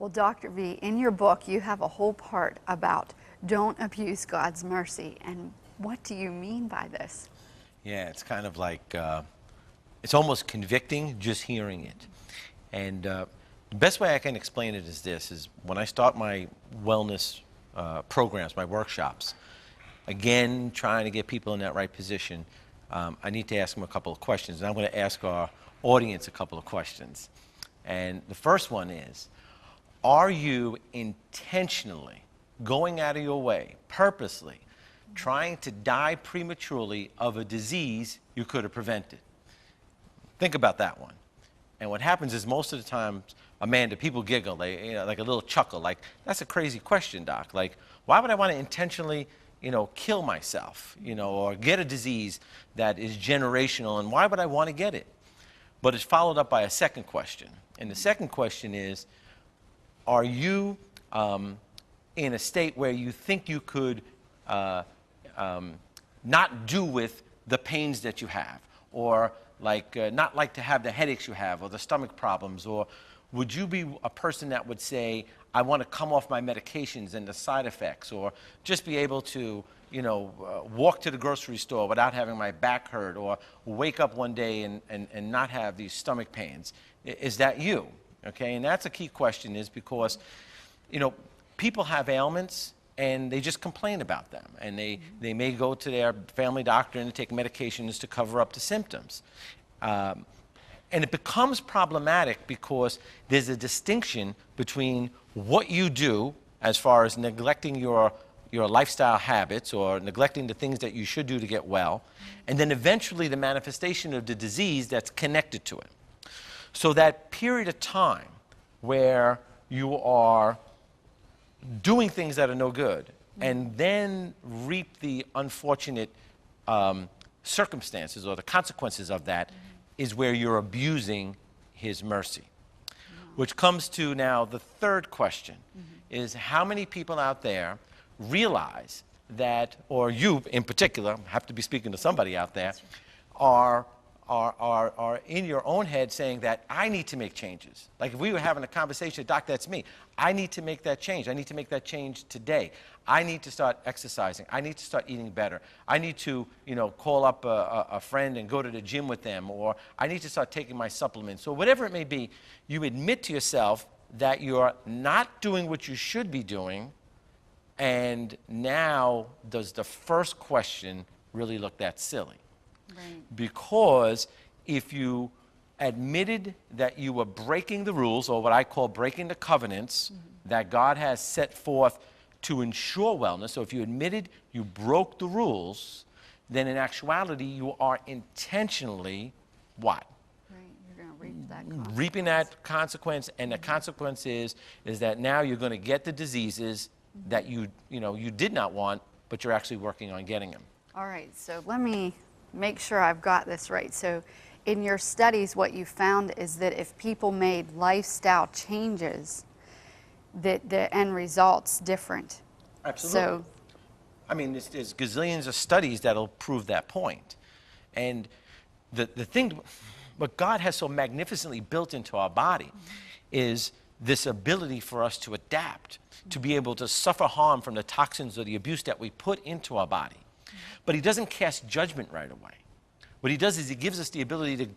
Well, Dr. V, in your book, you have a whole part about don't abuse God's mercy. And what do you mean by this? Yeah, it's kind of like, it's almost convicting just hearing it. And the best way I can explain it is this, is when I start my wellness programs, my workshops, again, trying to get people in that right position, I need to ask them a couple of questions. And I'm going to ask our audience a couple of questions. And the first one is, are you intentionally going out of your way, purposely, trying to die prematurely of a disease you could have prevented? Think about that one. And what happens is most of the time, Amanda, people giggle, they, like a little chuckle, like, that's a crazy question, Doc. Like, why would I want to intentionally, kill myself, or get a disease that is generational, and why would I want to get it? But it's followed up by a second question. And the second question is, are you in a state where you think you could not do with the pains that you have, or not like to have the headaches you have, or the stomach problems? Or would you be a person that would say, I want to come off my medications and the side effects, or just be able to walk to the grocery store without having my back hurt, or wake up one day and not have these stomach pains? Is that you? Okay, and that's a key question, is because, people have ailments and they just complain about them. And they may go to their family doctor and take medications to cover up the symptoms. And it becomes problematic because there's a distinction between what you do as far as neglecting your lifestyle habits or neglecting the things that you should do to get well, and then eventually the manifestation of the disease that's connected to it. So that period of time where you are doing things that are no good and then reap the unfortunate circumstances or the consequences of that is where you're abusing his mercy. Which comes to now the third question, is how many people out there realize that, or you in particular, have to be speaking to somebody out there, are in your own head saying that I need to make changes. Like if we were having a conversation, Doc, that's me. I need to make that change. I need to make that change today. I need to start exercising. I need to start eating better. I need to, call up a friend and go to the gym with them, or I need to start taking my supplements. So whatever it may be, you admit to yourself that you're not doing what you should be doing, and now does the first question really look that silly? Right. Because if you admitted that you were breaking the rules, or what I call breaking the covenants that God has set forth to ensure wellness, so if you admitted you broke the rules, then in actuality you are intentionally what? Right, you're going to reap that consequence. Reaping that consequence, and the consequence is that now you're going to get the diseases that you did not want, but you're actually working on getting them. All right, so let me make sure I've got this right. So in your studies, what you found is that if people made lifestyle changes, that the end result's different. Absolutely. So, I mean, there's gazillions of studies that'll prove that point. And the thing, what God has so magnificently built into our body is this ability for us to adapt, to be able to suffer harm from the toxins or the abuse that we put into our body. But he doesn't cast judgment right away. What he does is he gives us the ability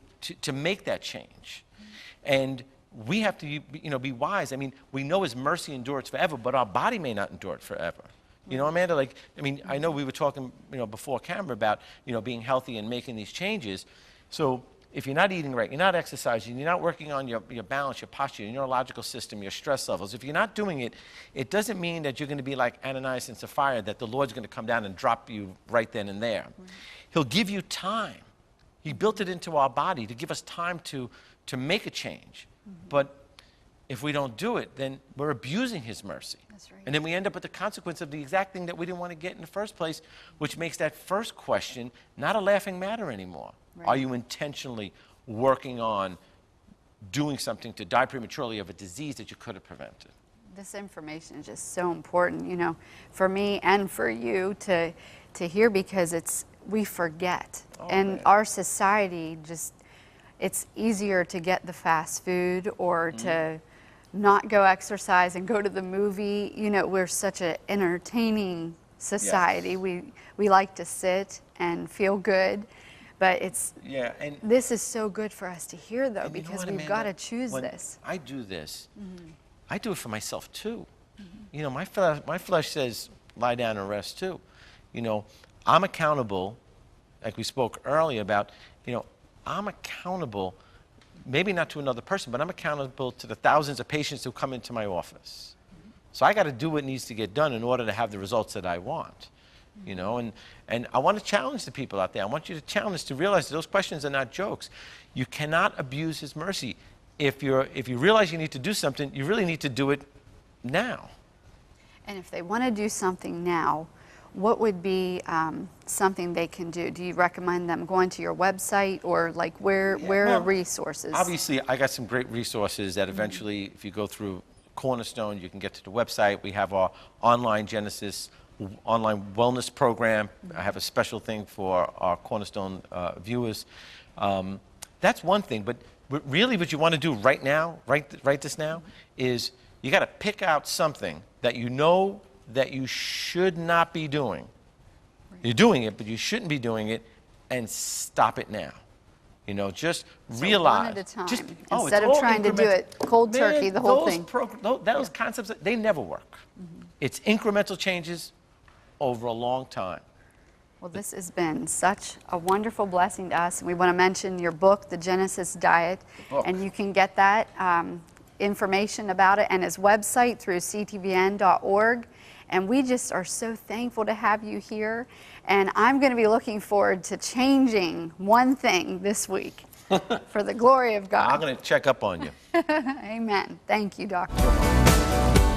to make that change. And we have to be wise. I mean, we know his mercy endures forever, but our body may not endure it forever. Amanda, I know we were talking, before camera about, being healthy and making these changes. So if you're not eating right, you're not exercising, you're not working on your balance, your posture, your neurological system, your stress levels, if you're not doing it, it doesn't mean that you're going to be like Ananias and Sapphira, that the Lord's going to come down and drop you right then and there. He'll give you time. He built it into our body to give us time to make a change. But if we don't do it, then we're abusing his mercy. That's right. And then we end up with the consequence of the exact thing that we didn't want to get in the first place, which makes that first question not a laughing matter anymore. Right. Are you intentionally working on doing something to die prematurely of a disease that you could have prevented? This information is just so important, for me and for you to hear, because we forget. And our society it's easier to get the fast food or to not go exercise and go to the movie. You know, we're such an entertaining society. Yes. We like to sit and feel good, but and this is so good for us to hear, though, and you know because what, we've got to choose when this. I do this, I do it for myself too. You know, my flesh says, lie down and rest too. You know, I'm accountable, like we spoke earlier about, you know, I'm accountable, maybe not to another person, but I'm accountable to the thousands of patients who come into my office. So I got to do what needs to get done in order to have the results that I want. You know, and I want to challenge the people out there. I want you to challenge to realize that those questions are not jokes. You cannot abuse his mercy. If you realize you need to do something, you really need to do it now. And if they want to do something now, what would be something they can do? Do you recommend them going to your website, or like where are resources? Obviously, I got some great resources that eventually, if you go through Cornerstone, you can get to the website. We have our online Genesis online wellness program. I have a special thing for our Cornerstone viewers. That's one thing, but really what you want to do right now, right this now, is you got to pick out something that you know that you should not be doing. Right. You're doing it, but you shouldn't be doing it, and stop it now. You know, just realize. One at a time. Oh, instead of trying to do it cold turkey, the whole thing. Those concepts, they never work. It's incremental changes over a long time. Well, this has been such a wonderful blessing to us. We want to mention your book, The Genesis Diet, and you can get that information about it and his website through ctvn.org. And we just are so thankful to have you here. And I'm going to be looking forward to changing one thing this week for the glory of God. I'm going to check up on you. Amen. Thank you, Doctor.